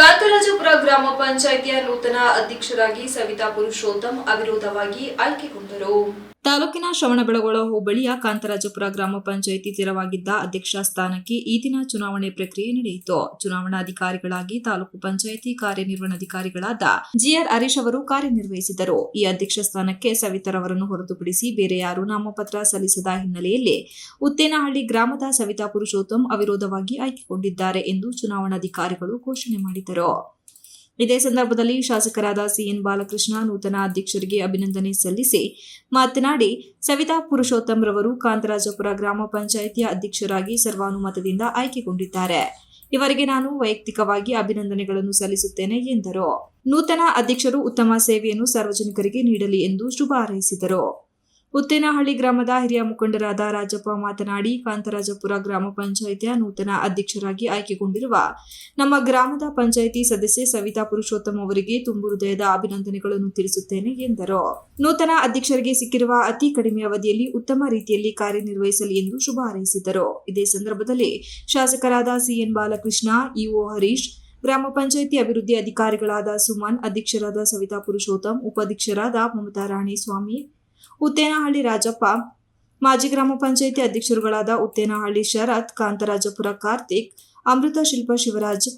ಕಾಂತರಾಜಪುರ ಗ್ರಾಮ ಪಂಚಾಯಿತಿಯ ನೂತನ ಅಧ್ಯಕ್ಷರಾಗಿ ಸವಿತಾ ಪುರುಷೋತ್ತಮ್ ಅವಿರೋಧವಾಗಿ ಆಯ್ಕೆಗೊಂಡರು. ತಾಲೂಕಿನ ಶ್ರವಣಬೆಳಗೊಳ ಹೋಬಳಿಯ ಕಾಂತರಾಜಪುರ ಗ್ರಾಮ ಪಂಚಾಯಿತಿ ತೆರವಾಗಿದ್ದ ಅಧ್ಯಕ್ಷ ಸ್ಥಾನಕ್ಕೆ ಈ ದಿನ ಚುನಾವಣೆ ಪ್ರಕ್ರಿಯೆ ನಡೆಯಿತು. ಚುನಾವಣಾಧಿಕಾರಿಗಳಾಗಿ ತಾಲೂಕು ಪಂಚಾಯಿತಿ ಕಾರ್ಯನಿರ್ವಹಣಾಧಿಕಾರಿಗಳಾದ ಜಿಆರ್ ಹರೀಶ್ ಅವರು ಕಾರ್ಯನಿರ್ವಹಿಸಿದರು. ಈ ಅಧ್ಯಕ್ಷ ಸ್ಥಾನಕ್ಕೆ ಸವಿತಾರವರನ್ನು ಹೊರತುಪಡಿಸಿ ಬೇರೆ ಯಾರೂ ನಾಮಪತ್ರ ಸಲ್ಲಿಸದ ಹಿನ್ನೆಲೆಯಲ್ಲಿ ಉತ್ತೇನಹಳ್ಳಿ ಗ್ರಾಮದ ಸವಿತಾ ಪುರುಷೋತ್ತಮ್ ಅವಿರೋಧವಾಗಿ ಆಯ್ಕೆಗೊಂಡಿದ್ದಾರೆ ಎಂದು ಚುನಾವಣಾಧಿಕಾರಿಗಳು ಘೋಷಣೆ ಮಾಡಿದರು. ಇದೇ ಸಂದರ್ಭದಲ್ಲಿ ಶಾಸಕರಾದ ಸಿಎನ್ ಬಾಲಕೃಷ್ಣ ನೂತನ ಅಧ್ಯಕ್ಷರಿಗೆ ಅಭಿನಂದನೆ ಸಲ್ಲಿಸಿ ಮಾತನಾಡಿ, ಸವಿತಾ ಪುರುಷೋತ್ತಮ್ ರವರು ಕಾಂತರಾಜಪುರ ಗ್ರಾಮ ಪಂಚಾಯಿತಿಯ ಅಧ್ಯಕ್ಷರಾಗಿ ಸರ್ವಾನುಮತದಿಂದ ಆಯ್ಕೆಗೊಂಡಿದ್ದಾರೆ. ಇವರಿಗೆ ನಾನು ವೈಯಕ್ತಿಕವಾಗಿ ಅಭಿನಂದನೆಗಳನ್ನು ಸಲ್ಲಿಸುತ್ತೇನೆ ಎಂದರು. ನೂತನ ಅಧ್ಯಕ್ಷರು ಉತ್ತಮ ಸೇವೆಯನ್ನು ಸಾರ್ವಜನಿಕರಿಗೆ ನೀಡಲಿ ಎಂದು ಶುಭ ಹಾರೈಸಿದರು. ಉತ್ತೇನಹಳ್ಳಿ ಗ್ರಾಮದ ಹಿರಿಯ ಮುಖಂಡರಾದ ರಾಜಪ್ಪ ಮಾತನಾಡಿ, ಕಾಂತರಾಜಪುರ ಗ್ರಾಮ ಪಂಚಾಯಿತಿಯ ನೂತನ ಅಧ್ಯಕ್ಷರಾಗಿ ಆಯ್ಕೆಗೊಂಡಿರುವ ನಮ್ಮ ಗ್ರಾಮದ ಪಂಚಾಯಿತಿ ಸದಸ್ಯೆ ಸವಿತಾ ಪುರುಷೋತ್ತಮ್ ಅವರಿಗೆ ತುಂಬು ಹೃದಯದ ಅಭಿನಂದನೆಗಳನ್ನು ತಿಳಿಸುತ್ತೇನೆ ಎಂದರು. ನೂತನ ಅಧ್ಯಕ್ಷರಿಗೆ ಸಿಕ್ಕಿರುವ ಅತಿ ಕಡಿಮೆ ಅವಧಿಯಲ್ಲಿ ಉತ್ತಮ ರೀತಿಯಲ್ಲಿ ಕಾರ್ಯನಿರ್ವಹಿಸಲಿ ಎಂದು ಶುಭ ಹಾರೈಸಿದರು. ಇದೇ ಸಂದರ್ಭದಲ್ಲಿ ಶಾಸಕರಾದ ಸಿಎನ್ ಬಾಲಕೃಷ್ಣ, ಇಒ ಹರೀಶ್, ಗ್ರಾಮ ಪಂಚಾಯಿತಿ ಅಭಿವೃದ್ಧಿ ಅಧಿಕಾರಿಗಳಾದ ಸುಮನ್, ಅಧ್ಯಕ್ಷರಾದ ಸವಿತಾ ಪುರುಷೋತ್ತಮ್, ಉಪಾಧ್ಯಕ್ಷರಾದ ಮಮತಾ ರಾಣಿ ಸ್ವಾಮಿ, ಉತ್ತೇನಹಳ್ಳಿ ರಾಜಪ್ಪ, ಮಾಜಿ ಗ್ರಾಮ ಪಂಚಾಯಿತಿ ಅಧ್ಯಕ್ಷರುಗಳಾದ ಉತ್ತೇನಹಳ್ಳಿ ಶರತ್, ಕಾಂತರಾಜಪುರ ಕಾರ್ತಿಕ್, ಅಮೃತ ಶಿಲ್ಪ ಶಿವರಾಜ್,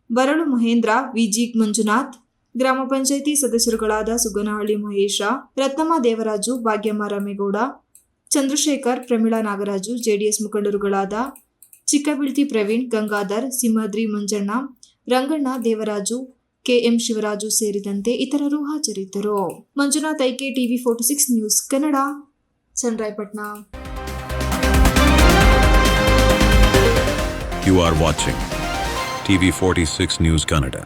ಬರಳು ಮಹೇಂದ್ರ, ವಿಜಿ ಮಂಜುನಾಥ್, ಗ್ರಾಮ ಪಂಚಾಯಿತಿ ಸದಸ್ಯರುಗಳಾದ ಸುಗನಹಳ್ಳಿ ಮಹೇಶ, ರತ್ನಮ್ಮ ದೇವರಾಜು, ಭಾಗ್ಯಮ್ಮ ರಾಮೇಗೌಡ, ಚಂದ್ರಶೇಖರ್, ಪ್ರಮೀಳಾ ನಾಗರಾಜು, ಜೆಡಿಎಸ್ ಮುಖಂಡರುಗಳಾದ ಚಿಕ್ಕಬಿಳ್ತಿ ಪ್ರವೀಣ್, ಗಂಗಾಧರ್, ಸಿಂಹದ್ರಿ ಮಂಜಣ್ಣ, ರಂಗಣ್ಣ, ದೇವರಾಜು, ಕೆಎಂ ಶಿವರಾಜು ಸೇರಿದಂತೆ ಇತರರು ಹಾಜರಿದ್ದರು. Manjunath, IK, TV 46 news Kannada, Channarayapatna. You are watching TV 46 News Kannada.